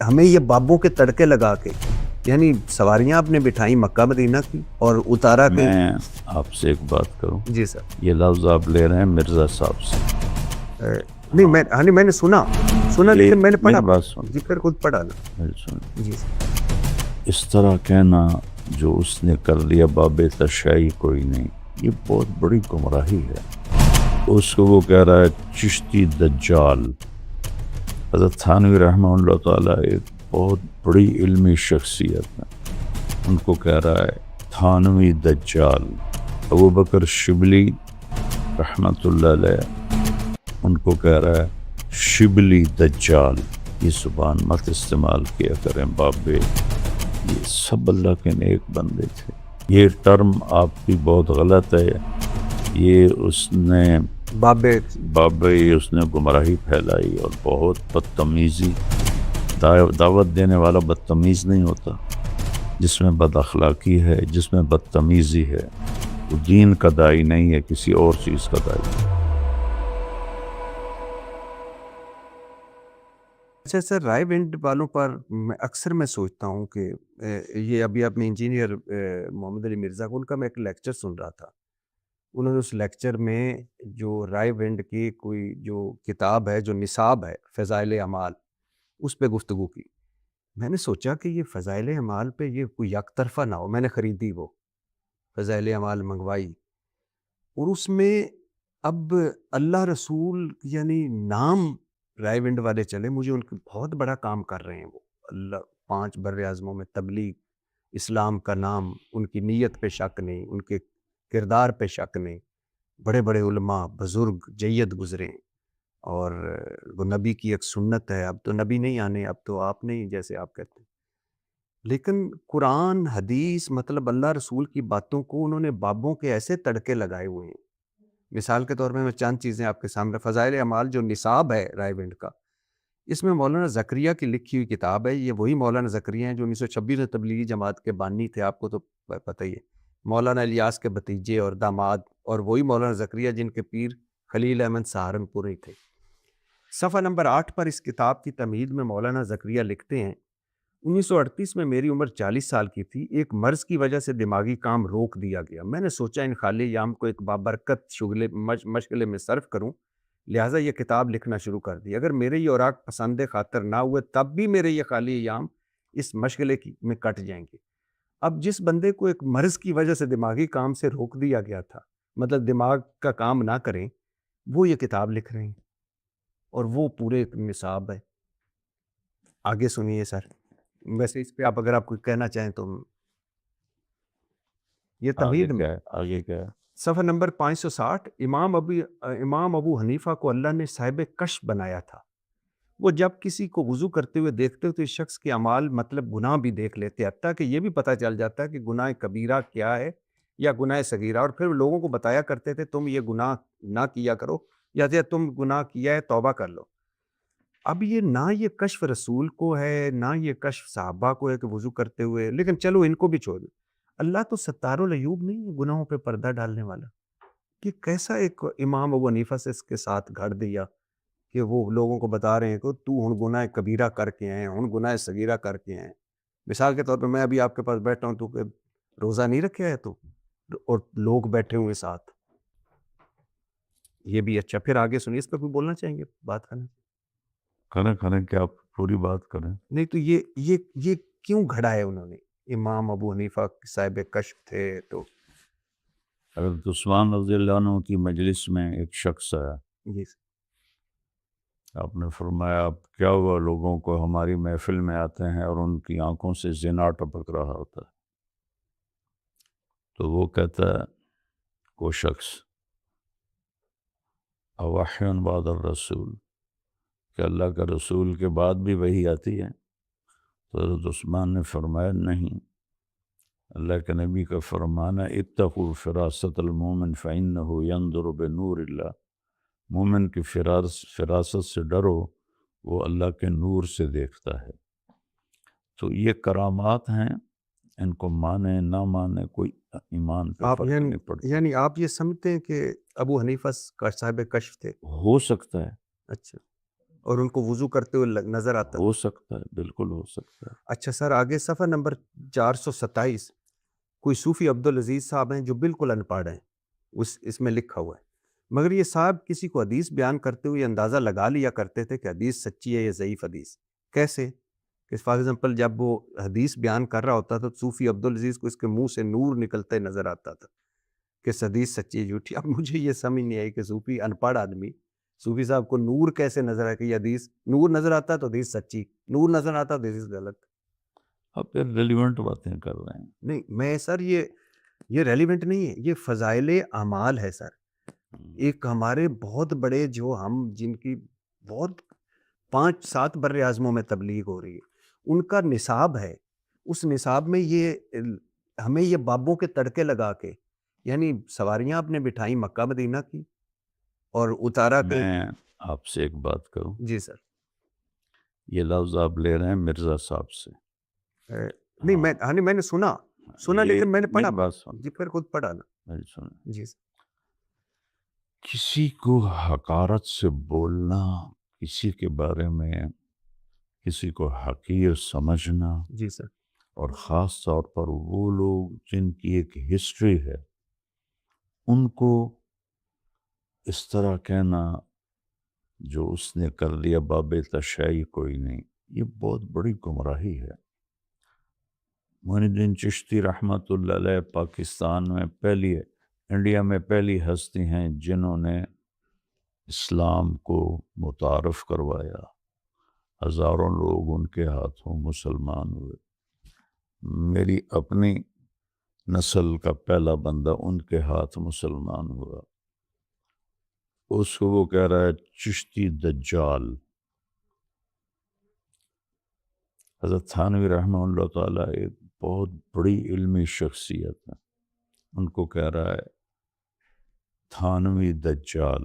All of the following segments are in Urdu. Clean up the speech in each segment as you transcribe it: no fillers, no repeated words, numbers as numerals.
ہمیں یہ بابوں کے تڑکے لگا کے، یعنی سواریاں آپ نے بٹھائی مکہ مدینہ کی اور اتارا کہ میں آپ سے ایک بات کروں، جی سر یہ لفظ آپ لے رہے ہیں مرزا صاحب سے. نہیں میں نے سنا یہ لیکن میں نے پڑھا میری بات سن، جی پھر خود پڑھا نا میری سن. جی سر اس طرح کہنا جو اس نے کر لیا باب تشیع کوئی نہیں، یہ بہت بڑی گمراہی ہے. اس کو وہ کہہ رہا ہے چشتی دجال. حضرت تھانوی رحمہ اللہ تعالیٰ ایک بہت بڑی علمی شخصیت ہے، ان کو کہہ رہا ہے تھانوی دجال. ابو بکر شبلی رحمۃ اللہ علیہ ان کو کہہ رہا ہے شبلی دجال. یہ زبان مت استعمال کیا کریں بابے، یہ سب اللہ کے نیک بندے تھے. یہ ٹرم آپ کی بہت غلط ہے، یہ اس نے بابے بابے اس نے گمراہی پھیلائی اور بہت بدتمیزی. دعوت دینے والا بدتمیز نہیں ہوتا، جس میں بد اخلاقی ہے، جس میں بدتمیزی ہے، وہ دین کا داعی نہیں ہے، کسی اور چیز کا داعی ہے. اچھا سر، رائے ونڈ والوں پر اکثر میں سوچتا ہوں کہ یہ ابھی اپنے انجینئر محمد علی مرزا کو ان کا میں ایک لیکچر سن رہا تھا. انہوں نے اس لیکچر میں جو رائے ونڈ کی کوئی جو کتاب ہے جو نصاب ہے فضائل اعمال، اس پہ گفتگو کی. میں نے سوچا کہ یہ فضائل اعمال پہ یہ کوئی یک طرفہ نہ ہو. میں نے خریدی وہ فضائل اعمال منگوائی، اور اس میں اب اللہ رسول یعنی نام رائے ونڈ والے چلے، مجھے ان کے بہت بڑا کام کر رہے ہیں وہ. اللہ 5 بر اعظموں میں تبلیغ اسلام کا نام، ان کی نیت پہ شک نہیں، ان کے کردار پہ شک نہیں. بڑے بڑے علماء بزرگ جید گزرے ہیں، اور وہ نبی کی ایک سنت ہے. اب تو نبی نہیں آنے، اب تو آپ نہیں جیسے آپ کہتے ہیں، لیکن قرآن حدیث مطلب اللہ رسول کی باتوں کو انہوں نے بابوں کے ایسے تڑکے لگائے ہوئے ہیں. مثال کے طور پہ میں چند چیزیں آپ کے سامنے، فضائل اعمال جو نصاب ہے رائے ونڈ کا، اس میں مولانا زکریا کی لکھی ہوئی کتاب ہے. یہ وہی مولانا زکریا ہیں جو 1926 میں تبلیغی جماعت کے بانی تھے، آپ کو تو پتہ ہی ہے. مولانا الیاس کے بھتیجے اور داماد، اور وہی مولانا زکریا جن کے پیر خلیل احمد سہارنپوری تھے. صفحہ نمبر 8 پر اس کتاب کی تمہید میں مولانا زکریا لکھتے ہیں 1938 میں میری عمر 40 سال کی تھی. ایک مرض کی وجہ سے دماغی کام روک دیا گیا. میں نے سوچا ان خالی ایام کو ایک بابرکت شغلے مشغلے میں صرف کروں، لہٰذا یہ کتاب لکھنا شروع کر دی. اگر میرے یہ اوراق پسند خاطر نہ ہوئے تب بھی میرے یہ خالی ایام اس مشغلے میں کٹ جائیں گے. اب جس بندے کو ایک مرض کی وجہ سے دماغی کام سے روک دیا گیا تھا، مطلب دماغ کا کام نہ کریں، وہ یہ کتاب لکھ رہے ہیں، اور وہ پورے ایک نصاب ہے. آگے سنیے سر. ویسے اس پہ اگر آپ کوئی کہنا چاہیں تو یہ آگے تمہید میں کیا ہے؟ آگے کیا ہے؟ صفحہ نمبر 560. امام ابو حنیفہ کو اللہ نے صاحب کشف بنایا تھا. وہ جب کسی کو وضو کرتے ہوئے دیکھتے تو اس شخص کے اعمال مطلب گناہ بھی دیکھ لیتے، حتیٰ کہ یہ بھی پتہ چل جاتا ہے کہ گناہ کبیرہ کیا ہے یا گناہ صغیرہ. اور پھر لوگوں کو بتایا کرتے تھے تم یہ گناہ نہ کیا کرو، یا تم گناہ کیا ہے توبہ کر لو. اب یہ نہ یہ کشف رسول کو ہے، نہ یہ کشف صحابہ کو ہے کہ وضو کرتے ہوئے، لیکن چلو ان کو بھی چھوڑ دو. اللہ تو ستار العیوب نہیں ہے گناہوں پہ پردہ ڈالنے والا. کہ کیسا ایک امام ابو حنیفہ سے اس کے ساتھ گھڑ دیا کہ وہ لوگوں کو بتا رہے ہیں کہ تو ہن گناہ کبیرہ کر کے آئے، ہن گناہ صغیرہ کر کے آئے. مثال کے طور پہ میں ابھی آپ کے پاس بیٹھا ہوں تو کہ روزہ نہیں رکھا ہے تو، اور لوگ بیٹھے ہوئے ساتھ. یہ بھی اچھا. پھر آگے سنیے، اس پہ کوئی بولنا چاہیں گے، بات کرنا؟ کریں کہ آپ پوری بات کریں. نہیں تو یہ کیوں گھڑا ہے انہوں نے؟ امام ابو حنیفہ صاحب کشف تھے تو حضرت عثمان رضی اللہ عنہ کی مجلس میں ایک شخص آیا. جی آپ نے فرمایا اب کیا ہوا، لوگوں کو ہماری محفل میں آتے ہیں اور ان کی آنکھوں سے زنا ٹپک رہا ہوتا ہے. تو وہ کہتا ہے وہ شخص اوحی بعد الرسول، کہ اللہ کا رسول کے بعد بھی وہی آتی ہے؟ تو حضرت عثمان نے فرمایا نہیں، اللہ کے نبی کا فرمانا اتقوا فراست المومن فإنہ ينظر بنور اللہ. مومن کی فراست سے ڈرو، وہ اللہ کے نور سے دیکھتا ہے. تو یہ کرامات ہیں، ان کو مانے نہ مانے کوئی ایمان پہ آپ فرق نہیں پڑتا. یعنی آپ یہ سمجھتے ہیں کہ ابو حنیفہ کا صاحب کشف تھے؟ ہو سکتا ہے، اچھا. اور ان کو وضو کرتے ہوئے نظر آتا تھا؟ ہو سکتا ہے، بالکل ہو سکتا ہے۔ اچھا سر، آگے صفحہ نمبر 427 کوئی صوفی عبدالعزیز صاحب ہیں جو بالکل ان پڑھ ہیں، اس میں لکھا ہوا ہے، مگر یہ صاحب کسی کو حدیث بیان کرتے ہوئے اندازہ لگا لیا کرتے تھے کہ حدیث سچی ہے یا ضعیف حدیث۔ کیسے کہ فار ایگزامپل جب وہ حدیث بیان کر رہا ہوتا تھا تو صوفی عبدالعزیز کو اس کے منہ سے نور نکلتے نظر آتا تھا کہ حدیث سچی ہے جھوٹی۔ اب مجھے یہ سمجھ نہیں آئی کہ صوفی ان پڑھ آدمی، صوفی صاحب کو نور کیسے نظر آئے کہ یہ حدیث نور نظر آتا تو حدیث سچی، نور نظر آتا تو حدیث غلط۔ آپ پھر ریلیونٹ باتیں کر رہے ہیں۔ نہیں میں سر یہ ریلیونٹ نہیں ہے، یہ فضائل اعمال ہے سر۔ ایک ہمارے بہت بڑے جو ہم جن کی بہت 5-7 بر اعظموں میں تبلیغ ہو رہی ہے، ان کا نصاب ہے، اس نصاب میں یہ ہمیں یہ بابوں کے تڑکے لگا کے، یعنی سواریاں آپ نے بٹھائی مکہ مدینہ کی اور اتارا کہ میں آپ سے ایک بات کروں، جی سر۔ یہ لفظ آپ لے رہے ہیں مرزا صاحب سے۔ نہیں میں نے سنا لیکن میں نے پڑھا، میری بات سن، جی پھر خود پڑھا نا میری سنیں۔ جی سر۔ کسی کو حقارت سے بولنا، کسی کے بارے میں کسی کو حقیر سمجھنا، جی سر۔ اور خاص طور پر وہ لوگ جن کی ایک ہسٹری ہے، ان کو اس طرح کہنا جو اس نے کر لیا باب تشیع کوئی نہیں، یہ بہت بڑی گمراہی ہے۔ معین الدین چشتی رحمۃ اللہ علیہ پاکستان میں انڈیا میں پہلی ہستی ہیں جنہوں نے اسلام کو متعارف کروایا، ہزاروں لوگ ان کے ہاتھوں مسلمان ہوئے۔ میری اپنی نسل کا پہلا بندہ ان کے ہاتھ مسلمان ہوا، اس کو وہ کہہ رہا ہے چشتی دجال۔ حضرت تھانوی رحمہ اللہ تعالیٰ ایک بہت بڑی علمی شخصیت ہے، ان کو کہہ رہا ہے تھانوی دجال۔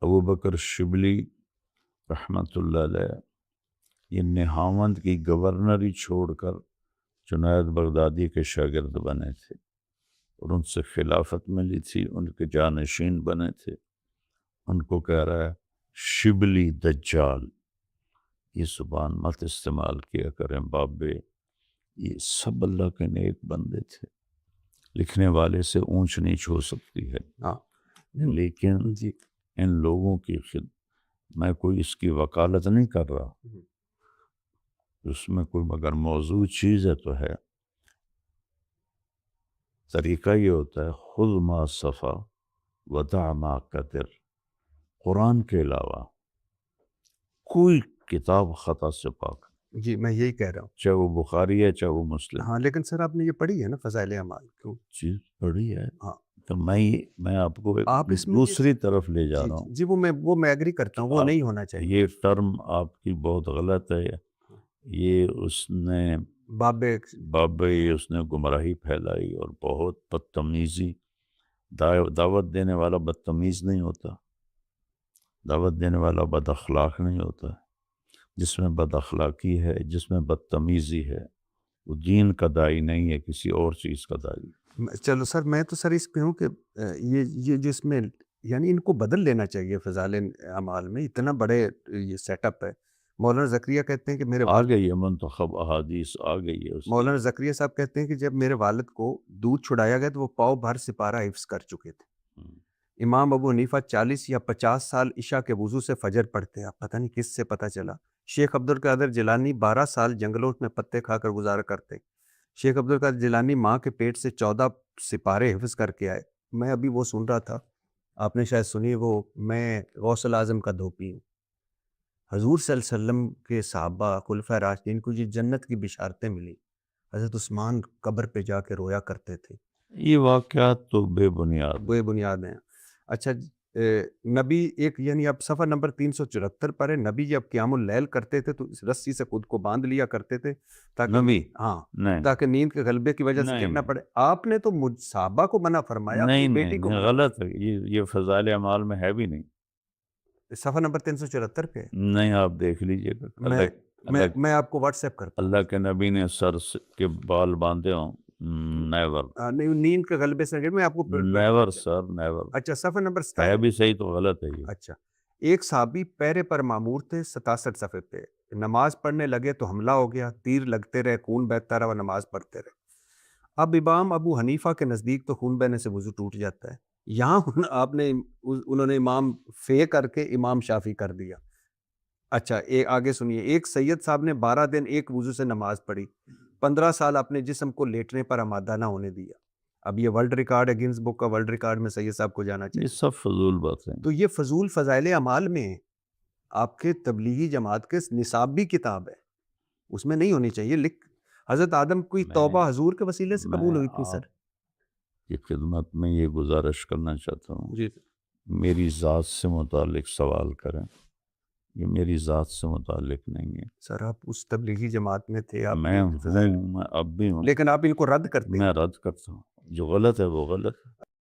ابو بکر شبلی رحمۃ اللہ علیہ یہ نہاوند کی گورنری چھوڑ کر جنید بغدادی کے شاگرد بنے تھے اور ان سے خلافت ملی تھی، ان کے جانشین بنے تھے۔ ان کو کہہ رہا ہے شبلی دجال۔ یہ زبان مت استعمال کیا کریں بابے، یہ سب اللہ کے نیک بندے تھے، لکھنے والے سے اونچ نیچ ہو سکتی ہے، لیکن جی ان لوگوں کی میں کوئی اس کی وکالت نہیں کر رہا، اس میں کوئی مگر موضوع چیز ہے تو ہے۔ طریقہ یہ ہوتا ہے خذ ما صفا ودع ما قدر۔ قرآن کے علاوہ کوئی کتاب خطا سے پاک، جی میں یہی کہہ رہا ہوں۔ چاہے وہ بخاری ہے چاہے وہ مسلم۔ ہاں لیکن سر آپ نے یہ پڑھی ہے نا فضائل اعمال، کیوں؟ چیز پڑھی ہے، ہاں تو میں آپ کو ایک آپ اس میں دوسری طرف لے جا رہا ہوں۔ جی وہ میں ایگری کرتا ہوں، وہ نہیں ہونا چاہیے۔ یہ ٹرم آپ کی بہت غلط ہے، یہ اس نے بابے اس نے گمراہی پھیلائی اور بہت بدتمیزی۔ دعوت دینے والا بدتمیز نہیں ہوتا، دعوت دینے والا بد اخلاق نہیں ہوتا۔ جس میں بد اخلاقی ہے، جس میں بدتمیزی ہے، وہ دین کا داعی نہیں ہے، کسی اور چیز کا داعی۔ چلو سر، میں تو سر اس پہ ہوں کہ یہ جس میں یعنی ان کو بدل لینا چاہیے فضائل اعمال میں، اتنا بڑے یہ سیٹ اپ ہے۔ مولانا زکریا کہتے ہیں کہ میرے آ گئی ہے منتخب احادیث آ گئی ہے۔ مولانا زکریا صاحب کہتے ہیں کہ جب میرے والد کو دودھ چھڑایا گیا تو وہ پاؤ بھر سپارہ حفظ کر چکے تھے۔ امام ابو حنیفہ 40 یا 50 سال عشاء کے وضو سے فجر پڑھتے ہیں، آپ پتہ نہیں کس سے پتہ چلا۔ شیخ عبدالقادر جیلانی 12 سال جنگلوں میں پتے کھا کر گزارا کرتے۔ شیخ عبدالقادر جیلانی ماں کے پیٹ سے 14 سپارے حفظ کر کے آئے۔ میں ابھی وہ سن رہا تھا، آپ نے شاید سنی، وہ میں غوث الاعظم کا دھوپی ہوں۔ حضور صلی اللہ علیہ وسلم کے صحابہ خلفائے راشدین کو یہ جنت کی بشارتیں ملی، حضرت عثمان قبر پہ جا کے رویا کرتے تھے۔ یہ واقعات تو بے بنیاد ہیں۔ اچھا نبی ایک یعنی اب صفحہ نمبر 374 پر ہے، نبی جب قیام اللیل کرتے تھے تو اس رسی سے خود کو باندھ لیا کرتے تھے تاکہ نبی ہاں تاکہ نیند کے غلبے کی وجہ سے گرنا پڑے۔ آپ نے تو صحابہ کو منع فرمایا، اپنی بیٹی کو منع۔ غلط ہے، یہ فضائل اعمال میں ہے بھی نہیں۔ صفحہ نمبر 374 پہ نہیں، آپ دیکھ لیجئے گا۔ میں آپ کو واٹس ایپ کرتا ہوں۔ اللہ کے نبی نے سر کے بال باندھے ہوں، نیور، نیند کے غلبے سے میں آپ کو نیور سر، نیور۔ اچھا صفحہ نمبر ہے بھی صحیح تو غلط ہے یہ۔ اچھا ایک صحابی پیرے پر معمور تھے 67 صفحے پہ، نماز پڑھنے لگے تو حملہ ہو گیا، تیر لگتے رہے، خون بہتا رہا، وہ نماز پڑھتے رہے۔ اب امام ابو حنیفہ کے نزدیک تو خون بہنے سے وضو ٹوٹ جاتا ہے، یہاں انہوں نے امام فے کر کے امام شافی کر دیا۔ اچھا آگے سنیے، ایک سید صاحب نے 12 دن ایک وضو سے نماز پڑھی، 15 سال اپنے جسم کو لیٹنے پر آمادہ نہ ہونے دیا۔ اب یہ ورلڈ ریکارڈ ہے، گنز بک کا ورلڈ ریکارڈ میں سید صاحب کو جانا یہ چاہیے۔ سب فضول باتیں۔ تو یہ فضول فضائل اعمال میں ہے، آپ کے تبلیغی جماعت کے نصاب بھی کتاب ہے، اس میں نہیں ہونی چاہیے۔ حضرت آدم کی توبہ حضور کے وسیلے سے قبول ہوئی تھی سر۔ کی خدمت میں یہ گزارش کرنا چاہتا ہوں، جی میری ذات سے متعلق سوال کریں، یہ میری ذات سے متعلق نہیں ہے۔ سر آپ اس تبلیغی جماعت میں تھے، آپ میں ہوں، میں اب بھی ہوں، لیکن آپ ان کو رد کرتے ہیں۔ میں رد کرتا ہوں، جو غلط ہے وہ غلط ہے۔